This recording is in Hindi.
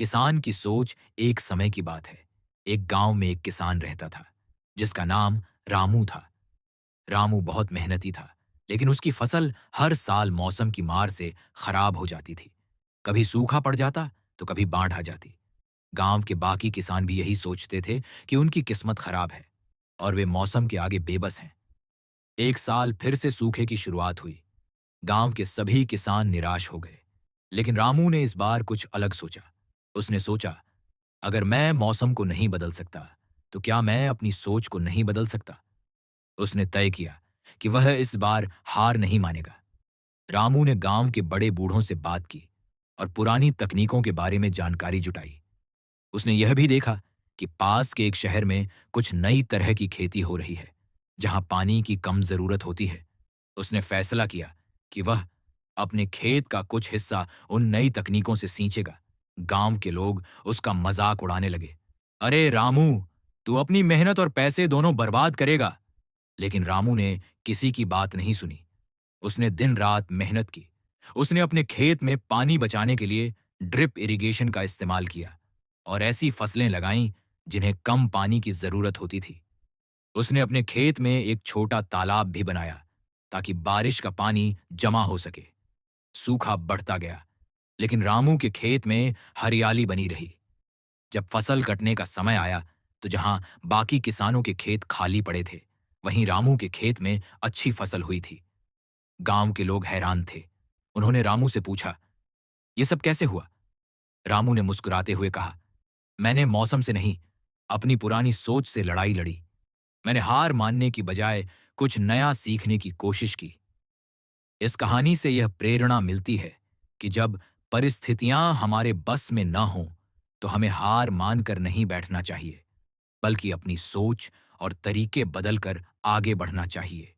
किसान की सोच। एक समय की बात है। एक गांव में एक किसान रहता था जिसका नाम रामू था। रामू बहुत मेहनती था, लेकिन उसकी फसल हर साल मौसम की मार से खराब हो जाती थी। कभी सूखा पड़ जाता तो कभी बाढ़ आ जाती। गांव के बाकी किसान भी यही सोचते थे कि उनकी किस्मत खराब है और वे मौसम के आगे बेबस हैं। एक साल फिर से सूखे की शुरुआत हुई। गांव के सभी किसान निराश हो गए, लेकिन रामू ने इस बार कुछ अलग सोचा। उसने सोचा, अगर मैं मौसम को नहीं बदल सकता, तो क्या मैं अपनी सोच को नहीं बदल सकता? उसने तय किया कि वह इस बार हार नहीं मानेगा। रामू ने गांव के बड़े बूढ़ों से बात की और पुरानी तकनीकों के बारे में जानकारी जुटाई। उसने यह भी देखा कि पास के एक शहर में कुछ नई तरह की खेती हो रही है, जहां पानी की कम जरूरत होती है। उसने फैसला किया कि वह अपने खेत का कुछ हिस्सा उन नई तकनीकों से सींचेगा। गांव के लोग उसका मजाक उड़ाने लगे। अरे रामू, तू अपनी मेहनत और पैसे दोनों बर्बाद करेगा। लेकिन रामू ने किसी की बात नहीं सुनी। उसने दिन रात मेहनत की। उसने अपने खेत में पानी बचाने के लिए ड्रिप इरिगेशन का इस्तेमाल किया और ऐसी फसलें लगाईं जिन्हें कम पानी की जरूरत होती थी। उसने अपने खेत में एक छोटा तालाब भी बनाया ताकि बारिश का पानी जमा हो सके। सूखा बढ़ता गया, लेकिन रामू के खेत में हरियाली बनी रही। जब फसल कटने का समय आया, तो जहां बाकी किसानों के खेत खाली पड़े थे, वहीं रामू के खेत में अच्छी फसल हुई थी। गांव के लोग हैरान थे। उन्होंने रामू से पूछा, ये सब कैसे हुआ? रामू ने मुस्कुराते हुए कहा, मैंने मौसम से नहीं, अपनी पुरानी सोच से लड़ाई लड़ी। मैंने हार मानने की बजाय कुछ नया सीखने की कोशिश की। इस कहानी से यह प्रेरणा मिलती है कि जब परिस्थितियां हमारे बस में न हों, तो हमें हार मानकर नहीं बैठना चाहिए, बल्कि अपनी सोच और तरीके बदलकर आगे बढ़ना चाहिए।